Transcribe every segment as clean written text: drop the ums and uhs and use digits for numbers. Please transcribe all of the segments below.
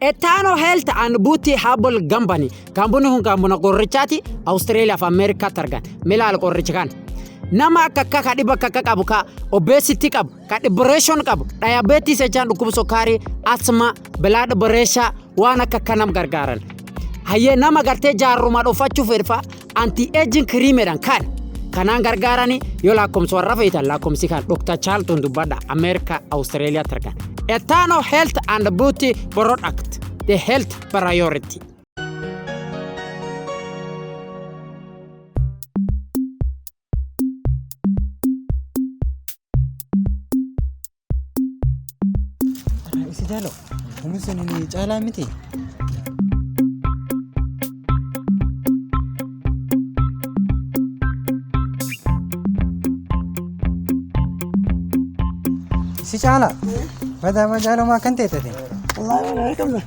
Etano Health and Beauty Herbal Company. Company hun company qorichaati Australia of America targan. Milal qorichikan. Nama akka kadiba qabu ka obesity qabu, ka depression qabu, diabetes ejaan dhukkuba sukkaari, asthma, blood pressure waan akka kanam gargaaran. Hayyee nama gartee jaarruma dhofachuu fedha anti aging cream edhan kanaan gargaarani yoo lakkoomsa warra feetan lakkoomsi kan Dr. Charlton dubbadha America Australia targan. Etano Health and Beauty Product, the health priority. Isi jalo, kamu sini cala miti. Isi cala, pada jalo makan tete. والله انا كمله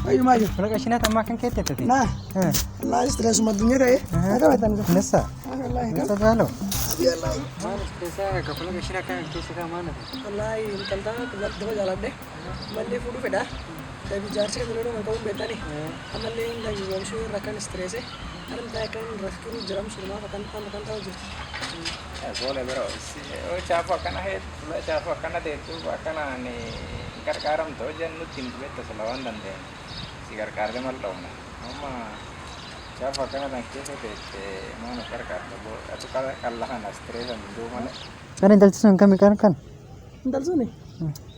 ايوه ما جبت فلك اشينا makan kete tete. لا والله استرس ما الدنيا ده هذا ما تنزل Nessa. والله Nessa jalo. يلا ما nessa kafalak اشينا kan kese ka mana. والله انت تبغى جالب ده مالي فودو فدا تبي جارس كده لو مكون بيتاني اما اللي عندك يمشي ركن ستريس انا متاكد رفكني جرام شنو ما كان توجه boleh bro, siapa karena siapa karena itu karena ni karkaram tu jangan nutin tu betul selawan dan deh si karkar dia malu na, mama siapa karena nak kisah tu mana karkar tu, itu kalau kan stres dan itu mana. Kan intel sun kami kan. انت زوني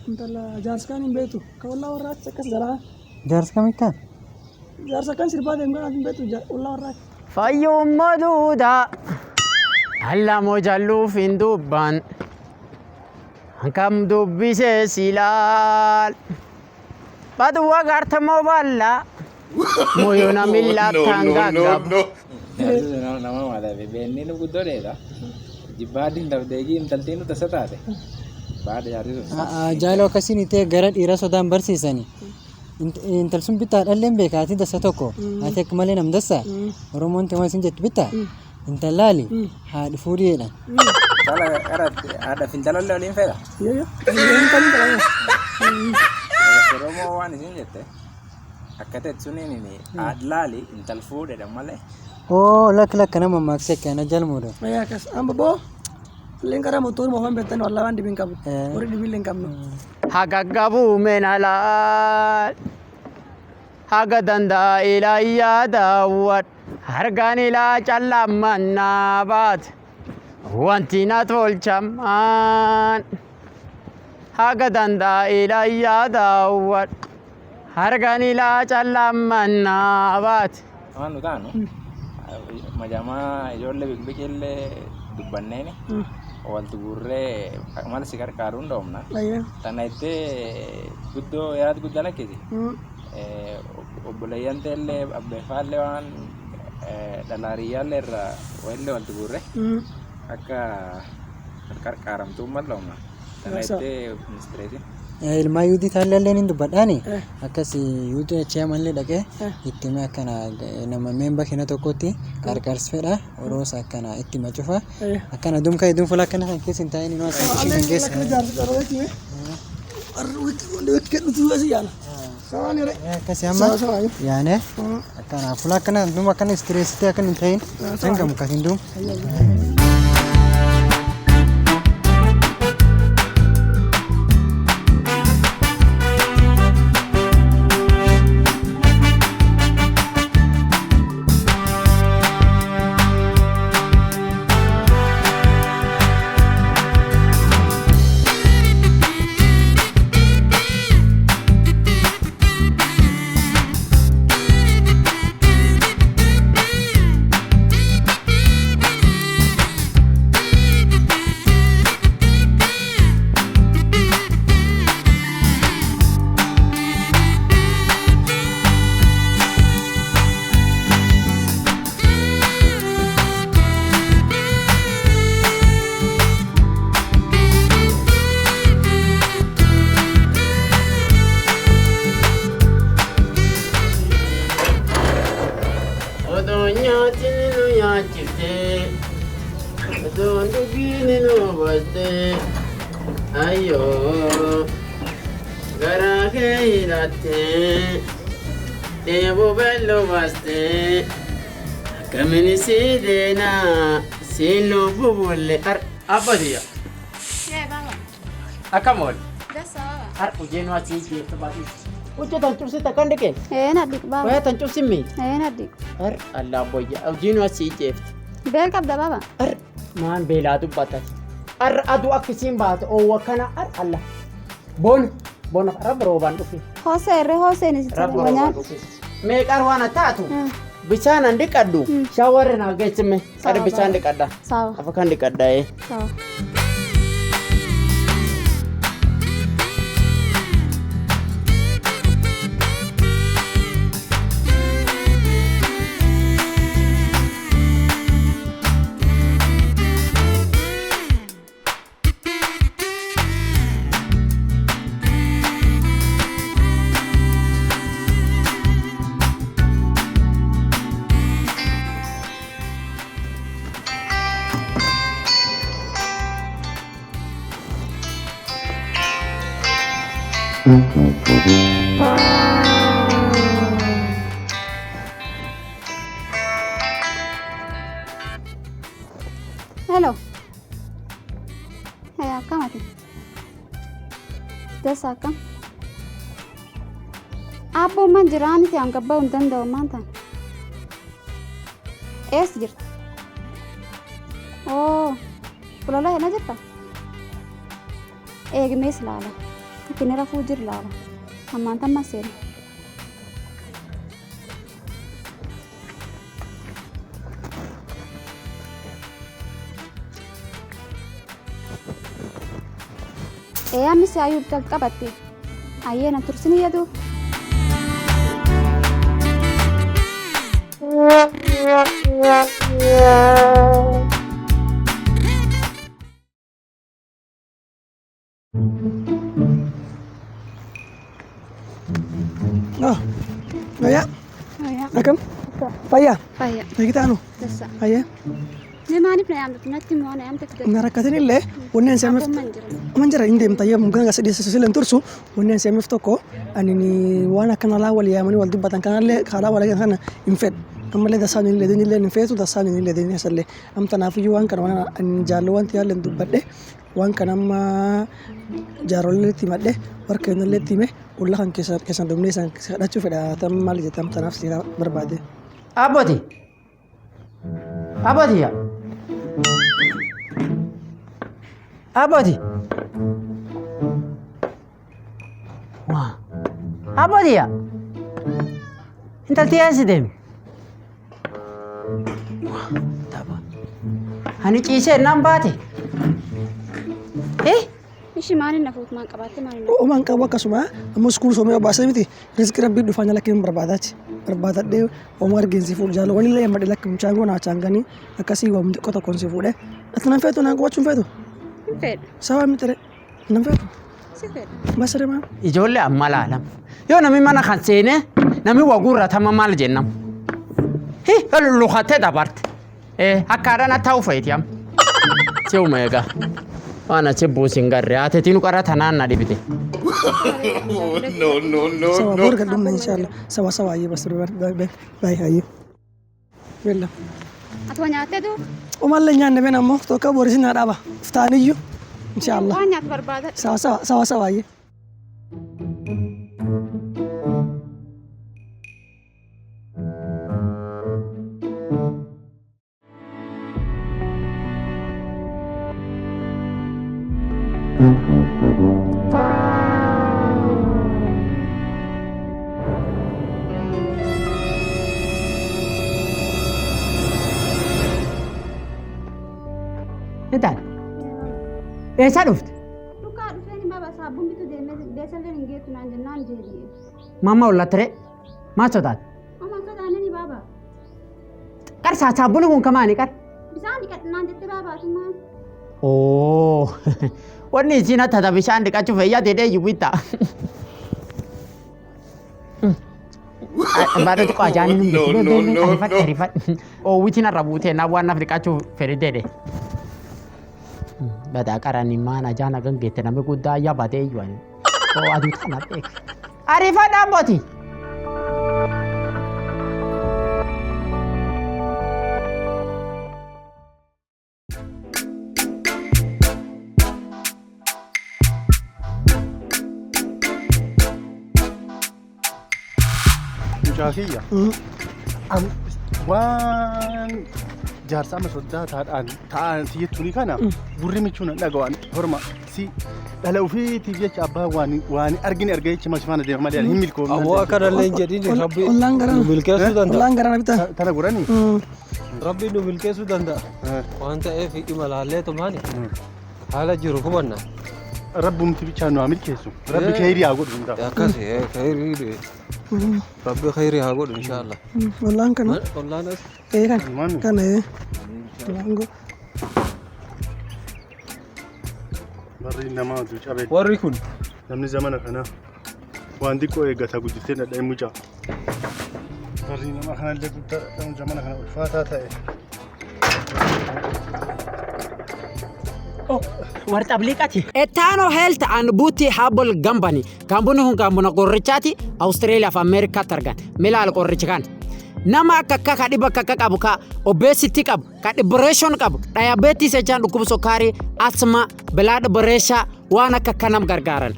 انت جارس كان بيتو كولا ورات سكس جرا Jars kami kan. جارس كان سربا دم كان بيتو ولا ورات Fayyum maduuda alla mojallu fin dubban kam dubbise silal badwa garta moballa moyona milla tanga gab Nama mana bebeni nu kudo deh dah, jibadin dah degi intaltinu tersata deh, bad jari tu. Jalo kasini te garat ira sodan barsisani. Intel sun bita allen be kati da satoko. Ate kamale nam dasa. Romon te wasin jet bita. Intel lali. Ha di furi eda. Kalau ada fintalan lalu ni fera. يا يا انت كان Kalau mau wan ini jete, akatet sunin ini adlali intal food ada malah. Oh lak kana mamakse kana jalmuro. يا كاس ام بابا لينكرا موتور موهم بيتن والله وان دي بينكم وري دي بينكم hagaggabu menalal hagadanda ilayya dawat hargan ila callammannabat wanti na tolchaman hagadanda ilayya dawat hargan ila callammannabat. Anu tanu, majama ijolle bikbikelle dubbanne ni. Awal tu gurre malah sikar karun dom na. ايوه Tanah itu gudo ya gudo nak kiri. Obolayan telle abbe falle wan dalariya lerra welle awal tu gurre. Aka karam tu mal dom na. Tanah itu mistresi. Ilma yudi thalalen indu badani. Akasi yudi chairman le dake. Ittime kana nama member kena tokoti karkar sfera oros akana ittima chufa. Akana dum kai dum fula kana kesin tayini no asin kes. Kasi amma yani akana fula kana dum akana stress te akana tayin tanga mukatin dum. garaa kee hidhattee deebuu bal'oo baastee akkamini si deenaa si lubbu bulle abbatiya akkam ool hojii nu asii jeetu baay'ee hojii tan cubsita kan dhiqeen Nadhiq baaba. waya tan cubsimmi Nadhiq. allaa boyya hojii nu asii jeefti Beel qabda baaba. maan beelaa dubbatati aduu akkisiin baate oowwa kana alla bona rabbi roobaan dhufe Hoosee irree hooseen isitti rabbi roobaan nyaan. dhufe meeqaan waan taatu bishaan an dhiqadhu shaawarri naa geessime qada bishaan dhiqadha Sawa. afa kan dhiqadha Sawa. Hello. Hey, akkam ati? Dasa akkam? Abboon man jiraaniti an gabba'uu hin danda'u maanta. Eessa jirta? Oo, fulola hina jirta? Eegmees laala. Kini rafuu jir laala. Ammaan tamma seena. Amisi ayuu qabatte. Ayyee na tursin yadu. Oh, Fayyaa. Ayyaa. Akkam? Fayyaa. Fayyaa. Beektaa anu? Dasa. Hayyee. Ni maaliif na yaamtu? Natti moo na yaamte kidda? Na rakkatin illee wanneen seemeef Abboon man jira. man jira hin deemta yoo mukaan gasa dhiyeessu silen tursu wanneen seemeef tokko ani waan akkana laa wal yaamanii wal dubbatan kanallee karaa wal kana hin fedhu. Ammallee dasaan hin leedin illee hin feetu dasaan hin leedin isallee amta naafiyyuu waan kana waan ani jaallu wanti yaalleen dubbadhe waan kana amma jaarolleetti madhe warra kennalleetti hime ulla kan keessan dumnee san kadhachuu fedha tam maal jettam tanaaf si barbaade. abboti abbotiya abboti waa abbotiya intalti eessi deemi ani ciisee nan baate Ishi maaliin na fuutu maan qabaatte maaliin na Oman qabu akkasuma ammoo iskuul soomee baasee miti riskii rabbii dhufaan jala kennu barbaadaati. Barbaadadhee oomoo argeensi fuudhu jaalala waliin illee madde lakki mucaan goonaa chaanganii akkasii waa xiqqoo tokkoon si fuudhee. Ati nan feetu naan qabachuun feetu? hin fedhu. Sabaa miti re nan feetu? Si fedhu. Basiree maa? ijoollee amma laalam yoo namni mana kan seene namni waguurra tama maal jennam lukattee dabarte akkaadhaan attaa ufaytiyam si'uma egaa waan achi buusin garree haatetiin qara tanaan na dhibite. Sabaa boor gadhumna inshaalla sabaa sabaa ayyee basiree baay'ee ayyee. Bella. Ati waa nyaattee duu? Omallee nyaanne been ammoo tokko boorisi naa dhaaba iftaaniyyuu inshaalla. Waan nyaatu barbaada. Sabaa sabaa ayyee. Intaan eessaa dhufte? Dhugaa dhufeen baaba saabbuun bitu deemee deessallee hin geettu naan jennaan jeediyee. Mamma ullattere maal sodaate? Amma sodaanini baaba. Qarsaa saabbuun kun kamaani qar? Bisaan dhiqadhinaan jettee baabaatu maal? Oo wanni isiin hattata bishaan dhiqachuuf fayyaa deedee yubitta. Baaduu xiqqoo ajaa'anii nu rifadhe rifadhe oowwitiin har'a buutee naa waan naaf dhiqachuuf fedhe deede. Badaa qaranii maan ajaa'ana gangeette namni guddaa ayyaa baatee iyyuu ani. oo aduu tana beek ariifadhaan booti. Mucaakiya. Waan jaarsa amma soddaataadhaan ta'an siyyattuuni kana gurri michuun dhaga'an horma si dhala ofiitiif jecha abbaa waan argine arga jecha masifaana deema malee hin milkoomne. Awwaa kanallee hin jedhini rabbi Ollaan garaan nu milkeessuu danda'a. ollaan garaan bitaa. Tana gurani. Rabbi nu milkeessuu danda'a. Waan ta'eef imalaallee tumaani haala jiru hubanna. Rabbumti bichaan nu haa milkeessu. Rabbi khayrii haa godhu hundaaf. Akkasi khayrii rabbi khayrii haa godhu inshaallah. Ollaan kana. Ollaan as. Kana Tulango. Barri namaa tu cabee. Warri kun Namni zamana kana waan xiqqoo eeggata guddistee dhadha'ee mucaa. Barri namaa kanallee guddaa zamana kana ulfaataa ta'e. Warri xabliiqati. Etaano Health and Beauty Herbal Company. Kampuni kun kampuna qorichaati Australia fi Amerikaatti argan. Milaal qorichi kan. Nama akka kadhiba akka qabu ka obesity qabu ka depression qabu diabetes jechaan dhukkuba sukaarii asma blood pressure waan akka kanam gargaaran.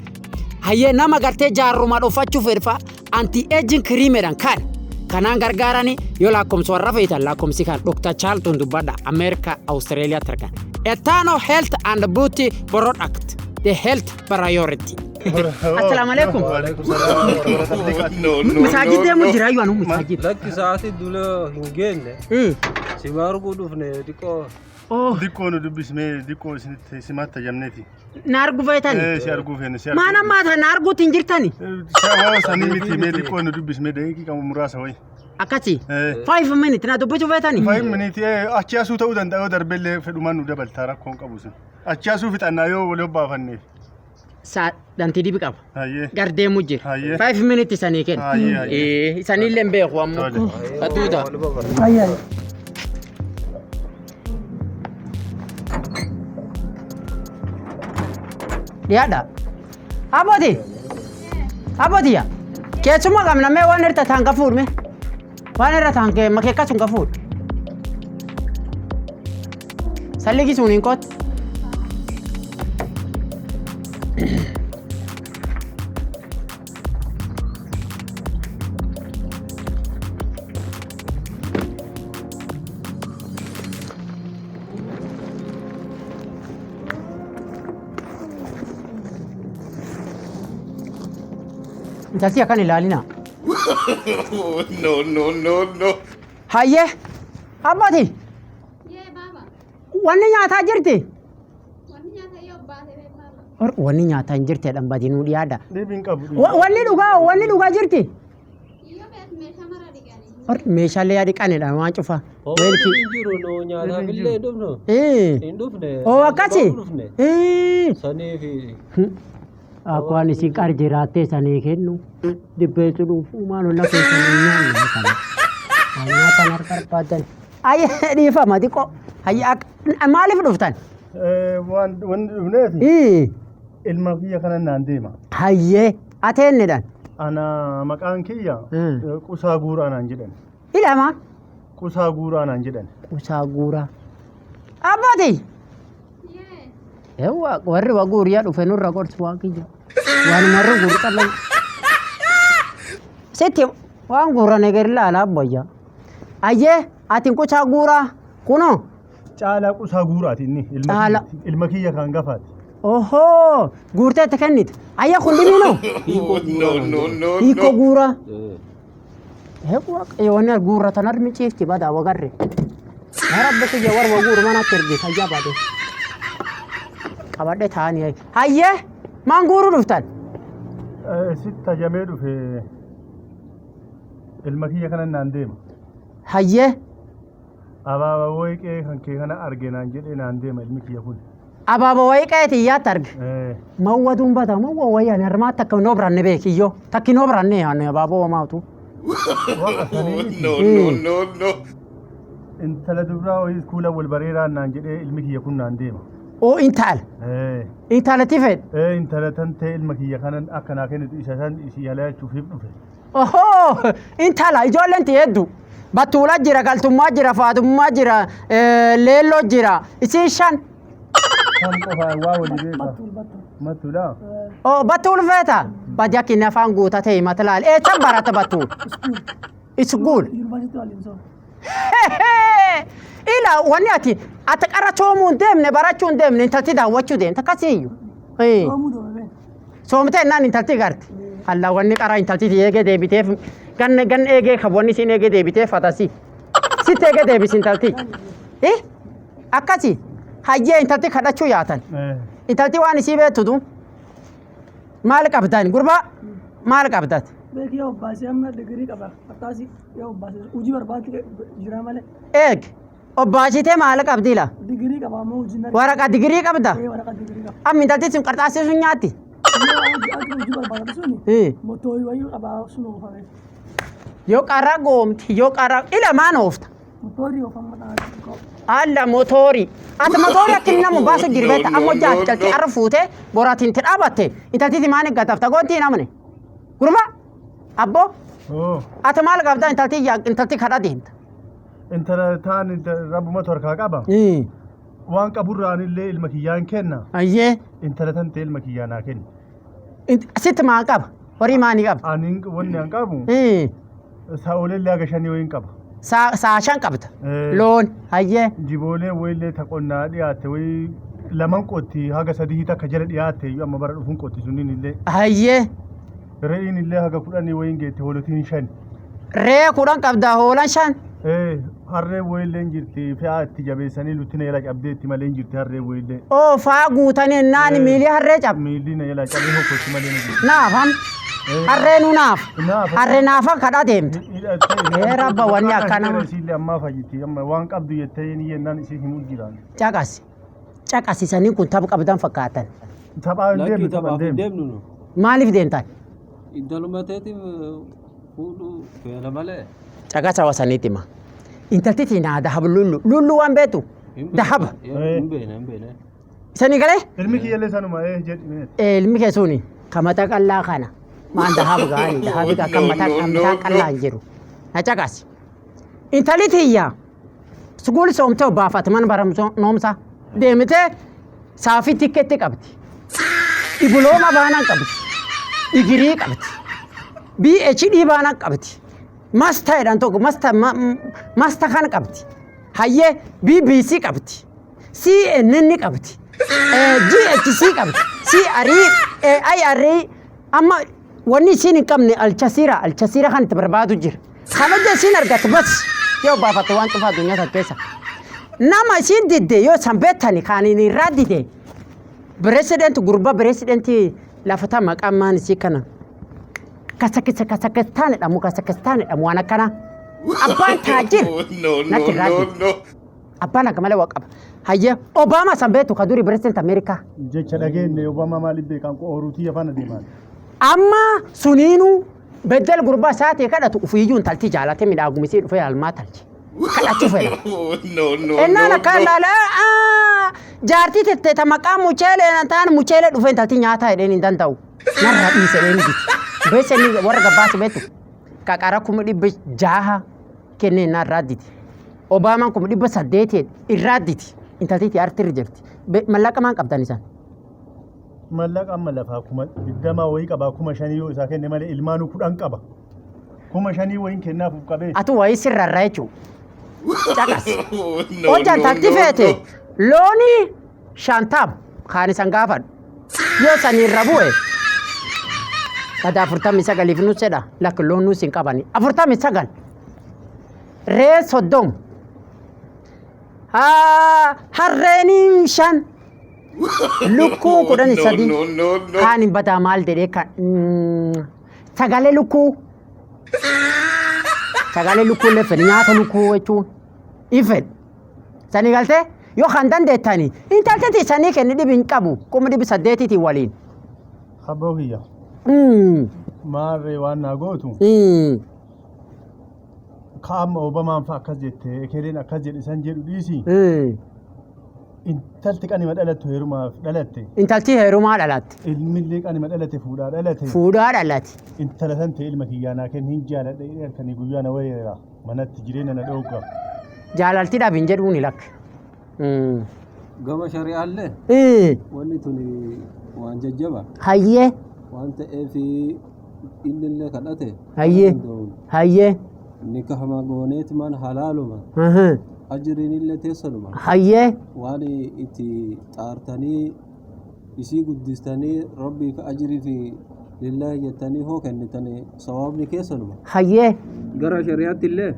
Hayyee nama gartee jaarruma dhufachuuf fedha anti aging cream edhan kan kanaan gargaarani yoo lakkoomsa warra feetan lakkoomsi kan Dr. Charlton dubbadha America Australia targan. Etano Health and Beauty Product the health priority. Assalamu alaikum. Masajid deemu jira yoo anu masajid. lakki sa'aatii dula hin geenne si maarguu dhufne xiqqoo. Dikkoo nu dubbisnee dikkoo isinitti simatta jamneeti. Na argu feetan. Si arguu feene si arguu. Maana maata na arguutti hin jirtani. Sanii miti mee dikkoo nu dubbisnee daqiiqaa muraasa wayi. Akkasi 5 minutes na dubbachuu feetani. 5 minutes achi asuu ta'uu danda'a yoo darbellee fedhumaan nu dabaltaa rakkoon qabu sun. Achi asuu fixannaa yoo wal obbaafanneef. Sa danti dibi qaba. Hayyee. Gardeemu jira. 5 minutes sanii kenna. Sanillee hin beeku ammoo. Atuuta. Ayyaay. Dhiyaadha. Abooti. Abootiya. Keessuma qabna mee waan irra taan ka fuudhme. Waan irra taan kee makeekka sun ka fuudh. Salligi sun hin koot. Intalti akkan ilaalina. No. Hayyee. Abbooti. Wanni nyaataa jirti? Wanni nyaataa hin jirti jedhan badinuu dhiyaadha. Deebiin qabu. Wanni dhugaa jirti? Meeshaalee dhiqanidha waan cufa. Weelki. Hin jiru no nyaataaf illee hin dhufnu. Hin dhufne. Oo akkasi? Saniifi. Akwaan isin qar jiraattee sanii kennu dibbeetu dhufu maal olla keessanii nyaanna kana. Nyaatan harka barbaadan. Ayyee dhiifama xiqqoo. Maaliif dhuftan? Waan dhufneeti. Ilma kiyya kana naan deema. Hayyee ateennedhan. Ana maqaan kiyya Qusaa Guuraa naan jedhan. Ilama? Qusaa Guuraa naan jedhan. Qusaa Guuraa. Abbooti. Ewa warri waguuriyaa dhufe nurra gorsu waan kiyya. Waan marru guuru qallan. Sitti waan guura neger laala abboyya. Ayyee atin Qusaa Guuraa kunoo. Caalaa Qusaa Guuraati inni ilma kiyya kan gafaati. Ohoo guurtee itti kennite. Ayyee kun dhibinoo. Hiiko Guuraa. Yoonni guura tanar michiifti badaa wagarre. Marabbi kiyya warra guuru manatti erge fayyaa baate. Qabadhe taa'anii hayyee maan guuruu dhuftan? Sitti ajamee dhufe ilma kiyya kana naan deema. Hayyee. Abaaba wayiqee kan kee kana arge naan jedhee naan deema ilmi kiyya kun. Abaaba wayiqee tiyyaatti arge. Mawwaduun bata mawwa wayyaan harmaatti akka noo biranne beekiyyoo takki noo biranne yaanne abaaba wamaatu. Intala dubraa wayii kuula wal bareeraan naan jedhee ilmi kiyya kun naan deema. oo intal intalati fed intala tan ta'e ilma kiyya kanan akkanaa kennitu isa san isii yaalaachuuf dhufe. ohoo intala ijoolleen hedduu battuula jira galtummaa jira faatummaa jira leelloo jira isiin shan Kan qofaa waa walii beeka. Mattuudha. oo battuul feeta badi akkinni afaan guutatee himata laal eessan barata battuul iskuul Yuunivarsiitii waliin soo. ila wanni ati qarachoomuu hin deemne barachuu hin deemne intalti daawwachuu deemte akkasiiyyu Soomuu dooname. soomtee innaan intalti garte hallaa wanni qara intalti eegee deebiteef gan eegee kabwanni siin eegee deebiteef atasi sitti eegee deebisi intalti akkasi hayyee intalti kadhachuu yaatan intalti waan isii beektutu maal qabdan gurbaa maal qabdat Beeki yoo obbaasee amma digirii qaba. Akkaasi yoo obbaasee hojii barbaadde jira malee. eeg obbaasitee maal qabdi la Digirii qaba ammoo hojii na. waraqa digirii qabda Waraqaa digirii qaba. amma intalti sun qarxaasii sun nyaatti Yoo hojii barbaadde suni mootoorii wayii qaba sun oofame. yoo qarra goomti yoo qarra ila maan oofta Mootoorii oofama dhaabbii. alla motoori ati motoori akkin namu baasu jirbeetta ammo jaalchalti arra fuute boraatiin ti dhaabatte intaltiti maan eeggatafta goontii namne gurba abbo ati maal qabda intalti kadha deemta Intala taan rabbuma harkaa qaba. Waan qaburraan illee ilma kiyyaan kenna. ayyee Intala tan ta'e ilma kiyyaa naa kenna. sitti maan qaba horii maanii qaba Ani wanni an qabu sa'oolee illee haga shanii wayiin qaba. saa shan qabda loon ayyee Jiboolee wayillee ta qonnaa dhiyaatte wayii laman qotti haga sadii takka jala dhiyaatte iyyuu amma bara dhufuun qotti sunniin illee. ayyee Re'iin illee haga kudhanii wayiin geette hoolotiin shan. ree kudhan qabda hoolan shan Harree wayillee hin jirti fe'aa itti jabeessanii lutti na jala cabdee itti malee hin jirti harree wayillee. oo faa guutanii naani miilii harree cab Miilli na jala cabee hokkotti malee na jirti. naafam harree nu naaf harree naafa kadha deemta rabba wanni akkana Isiillee ammaa fayyiti amma waan qabdu jettee ni yennaan isii himuu jiraan. caqasisanii kun tapha qabdan fakkaatan Taphaa hin Lakkii deemnu taphaaf taphaa hin hin deemnu. deemnu nu. maaliif deemtan Intaluma teetiif fuudhuu feena malee. caqasa wasaniitti hima intaltiti naa dahaba lullu waan beetu dahaba Hin beene. isanii galee Ilmi kiyyallee sanuma jedhime. ilmi keessuuni kamata qallaa kana maan dahaba gaanii dahabi akka mataa qallaa hin jiru na caqasi intalitiiyya suguul soomtee obbaafate mana baramsoo noomsa deemtee saafii tikkeetti qabdi dibulooma baanaan qabdi digirii qabdi PhD baanaan qabdi masta jedhan tokko masta kan qabdi hayyee BBC qabdi CNN qabdi GHC qabdi CRI amma wanni isiin hin qabne alchasiira kan itti barbaadu jira kabaja isiin argate bas yoo baafate waan cufaa addunyaa kan keessa nama isiin didde yoo san beektani kaaniin irraa dide pireesideenti gurba pireesideenti lafata maqaan maan isii kana kasakistaan waan akkana abbaan taajir natti irraa dide abbaan akka malee waa qaba hayyee Obama san beektu ka duri pireesideenti Ameerikaa Jecha dhageenne Obama maaliif beekan ooruutii afaan adeemaan. amma suniinuu beddel gurbaa isaati kadhatu ufiiyyuu intalti jaalate midhaagumisii dhufee almaa talche kadhachuu fedha ennaan akka ilaala jaartii tettee maqaa mucheelee taan mucheelee dhufee intalti nyaataa jedheen hin danda'u narra dhiise dheen biti beeseni warra gabbaasi beektu qaqara 600 kennee narraa diti Obaamaan 800 irraa diti intaltiitti artirri jirti mallaqa maan qabdan isaan Mallaqa amma lafaa 20 wayii qabaa 5,000 yoo isaa kenne malee ilmaanuu 10 qaba. 5,000 wayiin kennaafuuf qabee. atu wayii sirrarra jechuu caqas hojjan tatti feete loonii 50 kaan isan gaafadhu yoo saniirra bu'e kada 49 nus jedha lakki loon nus hin qabani 49 ree 30 harreenii 5 lukkuu 13 kaan hin badaa maal jedhee kan sagalee lukkuu illee fedhe nyaata lukkuu jechuun ifedhe sanii galtee yoo kan dandeettani intaltiti sanii kenni dhibi hin qabu 800 waliin. Abboo kiyya. Maarree waan naa gootu. Kaama Obamaan fa'a akkas jette ekeleen akkas jedhe san jedhu dhiisi. intalti qani madhalatu heerumaaf dhalatte intalti heerumaa dhalatte ilmillee qani madhalate fuudhaa dhalate fuudhaa dhalate intala san ta'e ilma kiyyaanaa kenni hin jaaladhe halkanii guyyaa na wayeera manatti jireenya na dhowqa jaalalti dhabin jedhuuni lakka gama shari'aallee wanni tuni waan jajjaba hayyee waan ta'eef innillee kadhate hayyee nikahama gooneet man halaaluma ajriinillee teessanuma hayyee waan itti xaartanii isii guddistanii rabbii ka ajrii fi lillahi jettanii hoo kennitanii sawaabni keessanuma hayyee gara shari'aatti illee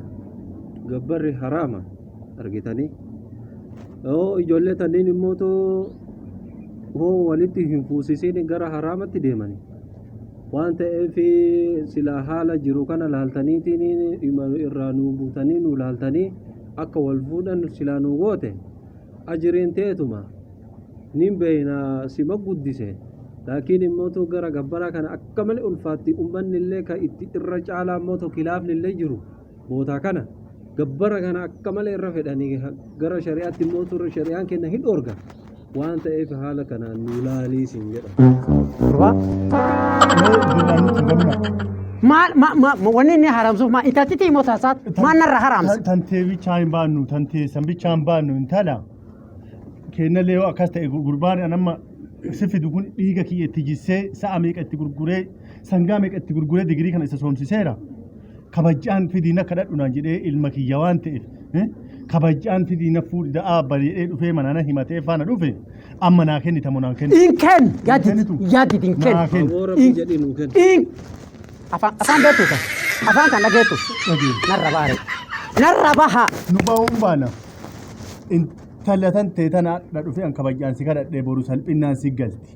gabbarri haraama argitanii yoo ijoollee tanniin immoo hoo walitti hin fuusisiin gara haraamatti deemanii waan ta'eef silaa haala jiru kana laaltaniitiin irraa nuu buutanii nuu laaltanii akka wal fuudhan silaa nuu goote ajiriin teetuma nin beeyna sima guddise laakiin immoo gara gabbaraa kana akka malee ulfaatti ummanni illee ka itti irra caalaa immoo kilaafni illee jiru bootaa kana gabbara kana akka malee irra fedhanii gara shari'aatti immoo turre shari'aan kenna hin dhoorga waan ta'eef haala kanaan nu laaliisin jedha wanni inni haramsuuf maa intaltiti immoo taasaat maannarra haramsa tantee bichaa hin baannu tantee san bichaa hin baannu intala kennallee yoo akkas ta'e gurbaan anamma sifidu kun dhiiga kiyya itti jissee sa'a meeqa itti gurguree sangaa meeqa itti gurguree digirii kana isa soomsiseera kabajaan fidiina kadhadhunaan jedhee ilma kiyya waan ta'eef kabajaan fidiina fuudhi bareedee dhufee manana himatee faana dhufe amma naa kennita moo naa kenni inken yaadid inken afaan beektu kan afaan kan dhageettu narra baare narra baha nu bahuun baana intallatan teetana dhufee an kabajaan si kadhadhee boru salphinnaan si galti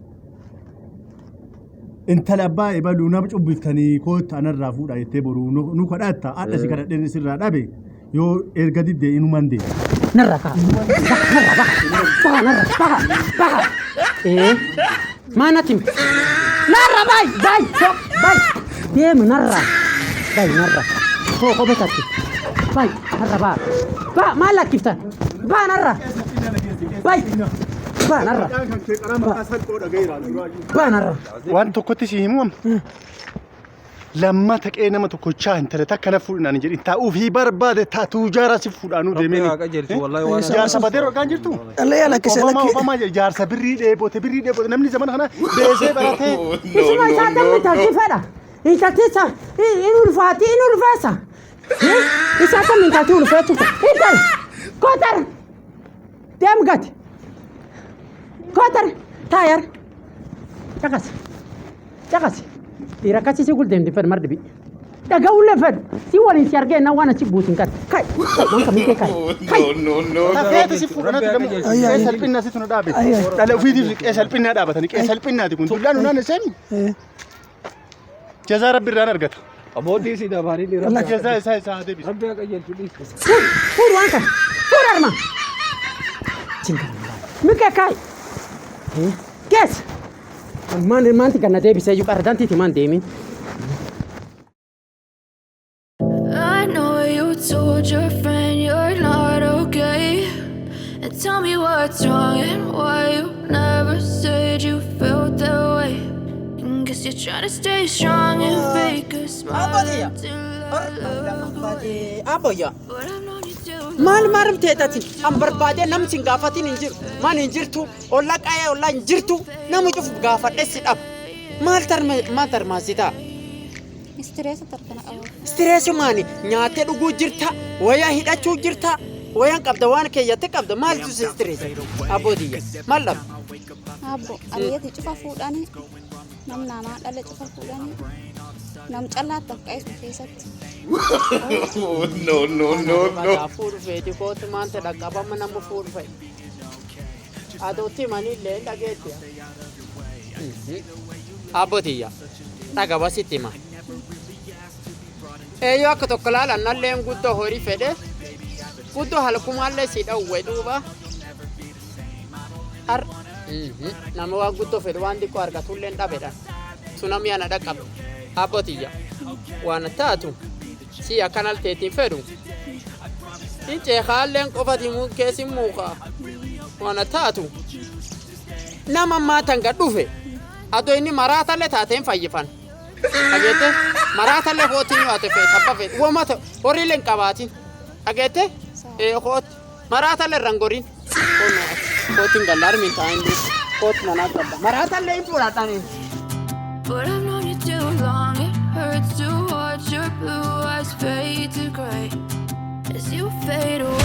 intala abbaa ebaluu nama cubbiftanii kootta anarraa fuudha jettee boru nu kadhatta adda si kadhadheen sirraa dhabe yoo erga diddee inuman dee narra kaa narra baha maanatim narra bay deemu narra koo betatti bay narra baa maal lakkiftan baa narra bay baa narra waan tokkotti si himu lamma taqee nama tokkochaa intala takka na fuudhinaan jedhin taa'uu fi barbaade taatu jaara si fuudhaanuu deemeen jaarsa badeero argaan jirtu jaarsa birrii dheebote namni zaman kana beesee baratee isuma isaa dammi talti fedha intaltisa in ulfeessa isaa kam intalti ulfeessita intal kootar deem gati kootar taayar caqasi dhiira akkasii si guldeemti fedha mardi bi dhaga'ullee fedhu si waliin si argee na waan achi buusin kan kai man kamii kai tafeeti si fuudhanatu damu qee salphinnaa situ na dhaabe dhala ofiitiif qee salphinnaa dhaabatanii qee salphinnaati kun tullaan unaan iseen jazaa rabbi irraan argata aboodii si dabaanii dhiira Allah jazaa isaa haa deebisu rabbi akka jechu dhiisa fuudhu waan kana fuudhu arma mika kai keessa maanti ganna deebisee iyyuu qarrantiiti maan deemin. I know you told your friend you're not okay, and tell me what's wrong and why you never said you felt that way. And guess you're trying to stay strong and fake a smile until I look away. Aboyya. But I've known you too maal maarumteetatin an barbaadee namni sin gaafatin hin jiru maan hin jirtu olla qaayee olla hin jirtu nama cufu gaafadhe si dhab maal tarmaasitaa Istireessa tarkana qabu. istireesumaani nyaattee dhuguu jirta wayaa hidhachuu jirta wayaan qabda waan keeyyatte qabda maaltu si istireessa aboodiyya maal dhab Abbo aliyyati cufa fuudhanii nam namaa dhala cufa fuudhanii nam callaatti afqa'isu keessatti. no fuudhu feeti kootu maanta dhaqqabama nama fuudhu feeti adootti manillee dhageetti aboodiyya dhaga basitti hima eeyyoo akka tokko laalannalleen guddoo horii fedhe guddoo halkumaallee si dhawwe duuba nama waan guddoo fedhe waan xiqqoo argatulleen dhabedhan sunami ana dhaqqabe aboodiyya waan taatu si akkanal teetiin fedhu in ceekaalleen qofati keessin muuqa wana taatu nama maatan gad dhufe adoo inni maraatallee taateen fayyifan dhageette maraatallee hootiin waate fee tabba fee uumata horiilee hin qabaatin dhageette hoot maraatallee rangoriin hootiin gallaar min taa'in hoot manaa qabda maraatallee hin fuudhadhaniin. But I've known you too long, it hurts to watch your blue eyes fade to gray as you fade away.